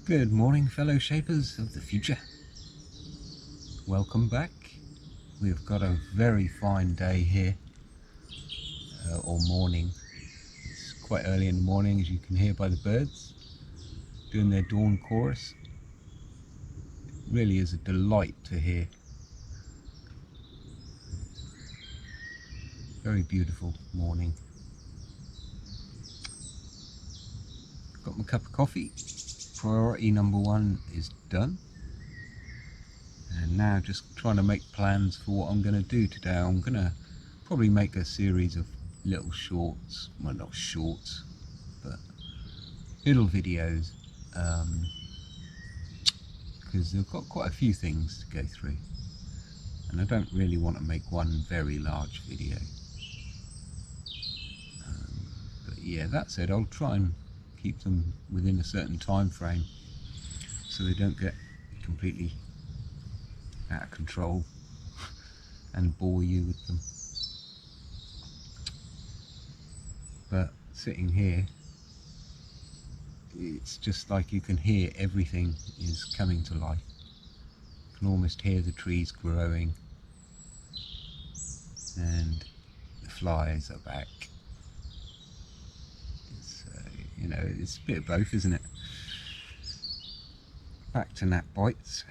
Good morning, fellow shapers of the future. Welcome back. We've got a very fine day here, or morning. It's quite early in the morning, as you can hear by the birds doing their dawn chorus. It really is a delight to hear. Very beautiful morning. Got my cup of coffee. Priority number one is done. And now just trying to make plans for what I'm going to do today. I'm going to probably make a series of little shorts, well not shorts, but little videos, because they've got quite a few things to go through and I don't really want to make one very large video. But yeah, that said, I'll try and keep them within a certain time frame so they don't get completely out of control and bore you with them. But sitting here, it's just like you can hear everything is coming to life. You can almost hear the trees growing and the flies are back. It's, you know, it's a bit of both, isn't it? Back to gnat bites.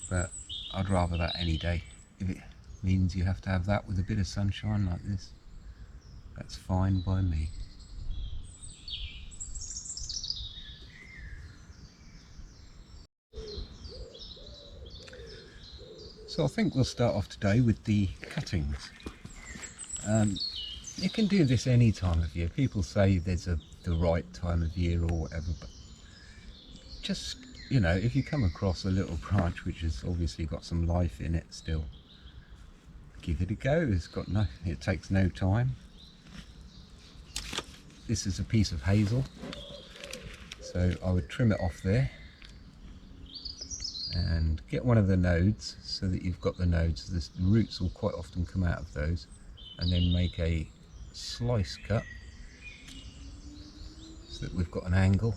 But I'd rather that any day. If it means you have to have that with a bit of sunshine like this, that's fine by me. So I think we'll start off today with the cuttings. You can do this any time of year. People say there's the right time of year or whatever, but just, you know, if you come across a little branch which has obviously got some life in it still, give it a go. It takes no time. This is a piece of hazel, so I would trim it off there and get one of the nodes so that you've got the nodes. The roots will quite often come out of those, and then make a slice cut so that we've got an angle.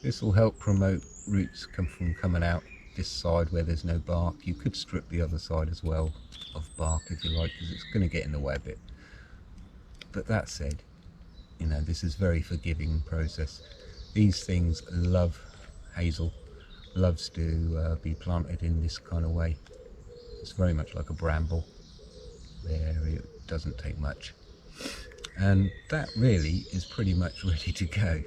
This will help promote roots from coming out this side where there's no bark. You could strip the other side as well of bark if you like, because it's going to get in the way a bit. But that said, you know, this is a very forgiving process. These things love hazel, loves to be planted in this kind of way. It's very much like a bramble. There, it doesn't take much. And that really is pretty much ready to go.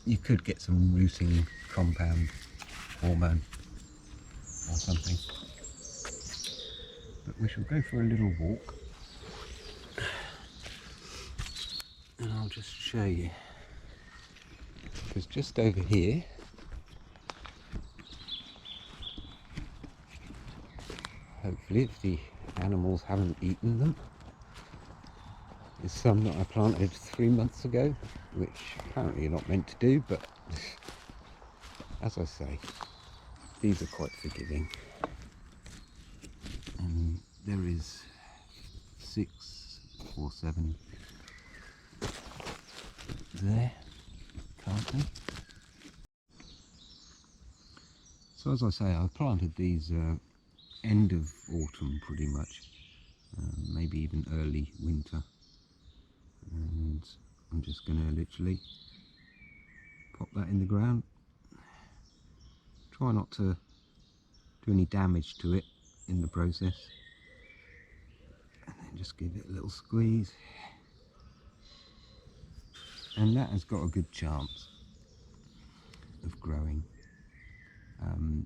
You could get some rooting compound hormone or something. But we shall go for a little walk. And I'll just show you. Because just over here, hopefully if the animals haven't eaten them, is some that I planted 3 months ago, which apparently you're not meant to do, but as I say, these are quite forgiving. And there is 6 or 7 there currently. So as I say, I planted these end of autumn pretty much, maybe even early winter, and I'm just going to literally pop that in the ground. Try not to do any damage to it in the process, and then just give it a little squeeze, and that has got a good chance of growing.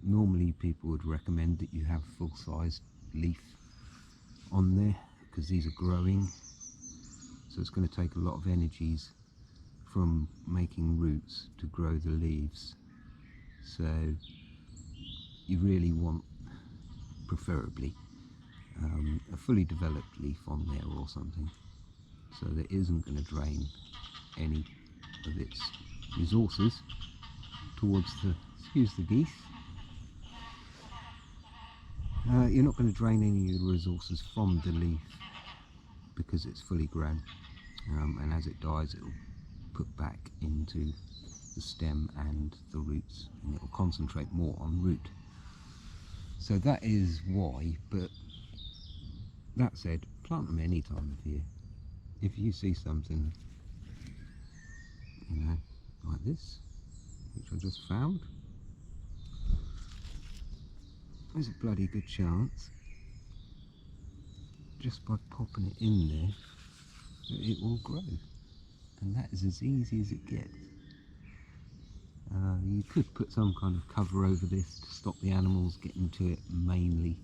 Normally people would recommend that you have full-sized leaf on there because these are growing, so it's going to take a lot of energies from making roots to grow the leaves. So you really want, preferably, a fully developed leaf on there or something, so that it isn't going to drain any of its resources towards the, excuse the geese, you're not going to drain any of the resources from the leaf because it's fully grown, and as it dies it'll put back into the stem and the roots, and it will concentrate more on root. So that is why. But that said, plant them any time of year. If you see something, you know, like this, which I just found, there's a bloody good chance, just by popping it in there, that it will grow. And that is as easy as it gets. You could put some kind of cover over this to stop the animals getting to it. Mainly,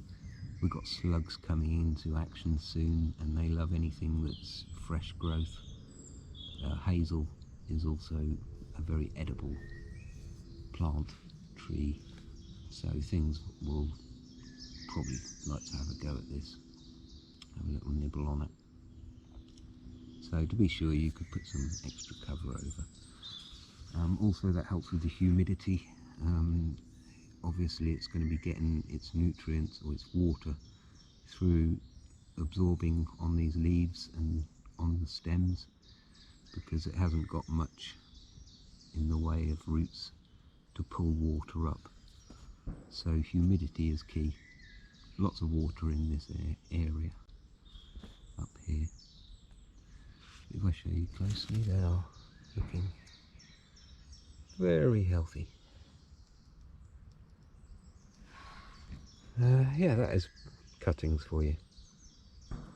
we've got slugs coming into action soon, and they love anything that's fresh growth. Hazel is also a very edible plant tree, so things will probably like to have a go at this, have a little nibble on it. So to be sure, you could put some extra cover over. Also, that helps with the humidity. Obviously it's going to be getting its nutrients or its water through absorbing on these leaves and on the stems, because it hasn't got much in the way of roots to pull water up. So humidity is key. Lots of water in this area up here. If I show you closely, they are looking very healthy. Yeah, that is cuttings for you.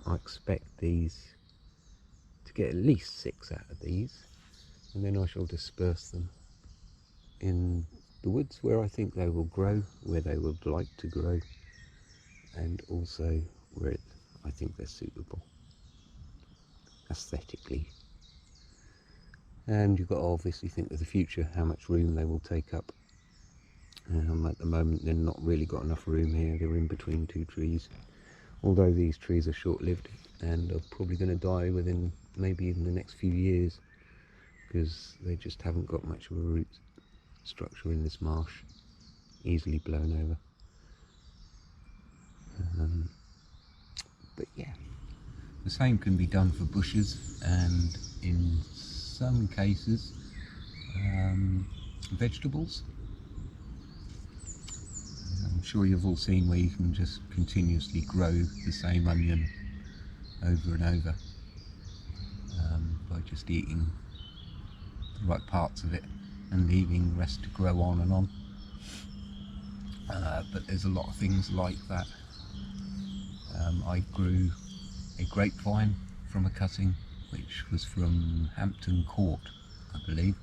I expect these to get at least 6 out of these, and then I shall disperse them in the woods where I think they will grow, where they would like to grow, and also where I think they're suitable aesthetically. And you've got to obviously think of the future, how much room they will take up. At the moment they've not really got enough room here. They're in between 2 trees, although these trees are short-lived and are probably going to die within maybe even the next few years, because they just haven't got much of a root structure in this marsh, easily blown over. But yeah, the same can be done for bushes, and in some cases vegetables. I'm sure you've all seen where you can just continuously grow the same onion over and over by just eating the right parts of it and leaving the rest to grow on and on. But there's a lot of things like that. I grew a grapevine from a cutting, which was from Hampton Court, I believe,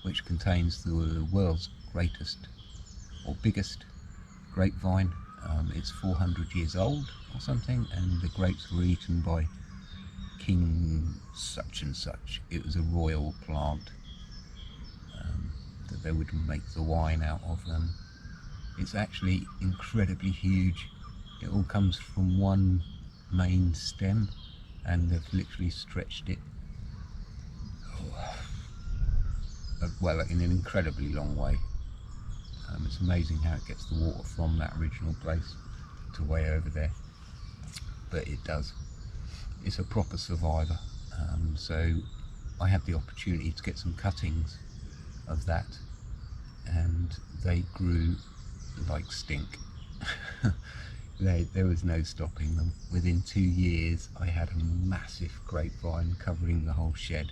which contains the world's greatest or biggest grapevine. It's 400 years old or something, and the grapes were eaten by King such and such. It was a royal plant that they would make the wine out of. It's actually incredibly huge. It all comes from one main stem, and they've literally stretched it well in an incredibly long way. It's amazing how it gets the water from that original place to way over there, but it does. It's a proper survivor. So I had the opportunity to get some cuttings of that, and they grew like stink. There was no stopping them. Within 2 years I had a massive grapevine covering the whole shed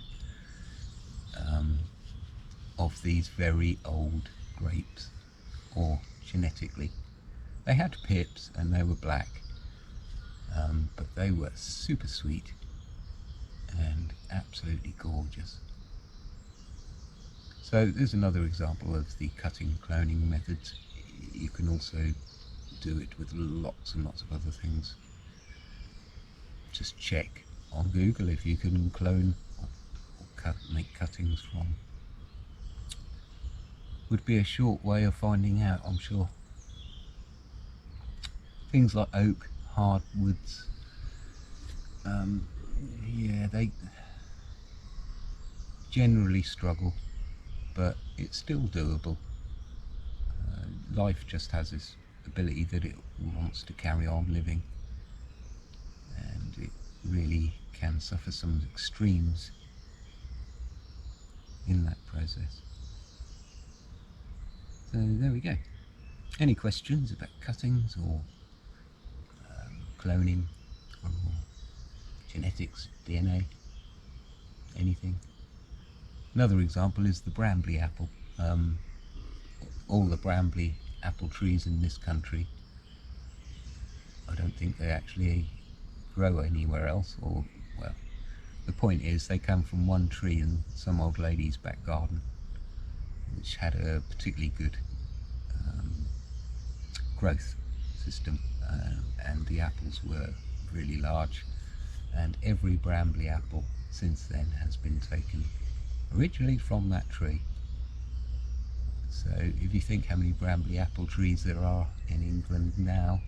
of these very old grapes, or genetically. They had pips and they were black, but they were super sweet and absolutely gorgeous. So there's another example of the cutting cloning methods. You can also do it with lots and lots of other things. Just check on Google if you can clone or make cuttings from. Would be a short way of finding out, I'm sure. Things like oak, hardwoods, yeah, they generally struggle, but it's still doable. Life just has this ability that it wants to carry on living, and it really can suffer some extremes in that process. So there we go. Any questions about cuttings or cloning or genetics, DNA, anything? Another example is the Brambley apple. All the Brambley apple trees in this country, I don't think they actually grow anywhere else, or, well, the point is they come from one tree in some old lady's back garden, which had a particularly good growth system, and the apples were really large, and every Brambley apple since then has been taken originally from that tree. So if you think how many Brambley apple trees there are in England now,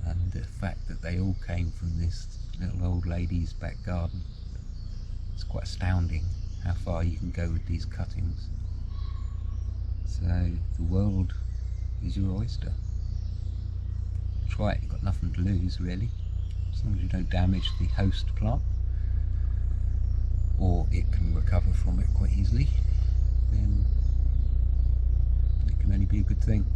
and the fact that they all came from this little old lady's back garden, it's quite astounding how far you can go with these cuttings. So the world is your oyster. Try it, you've got nothing to lose really, as long as you don't damage the host plant, or it can recover from it quite easily, then it can only be a good thing.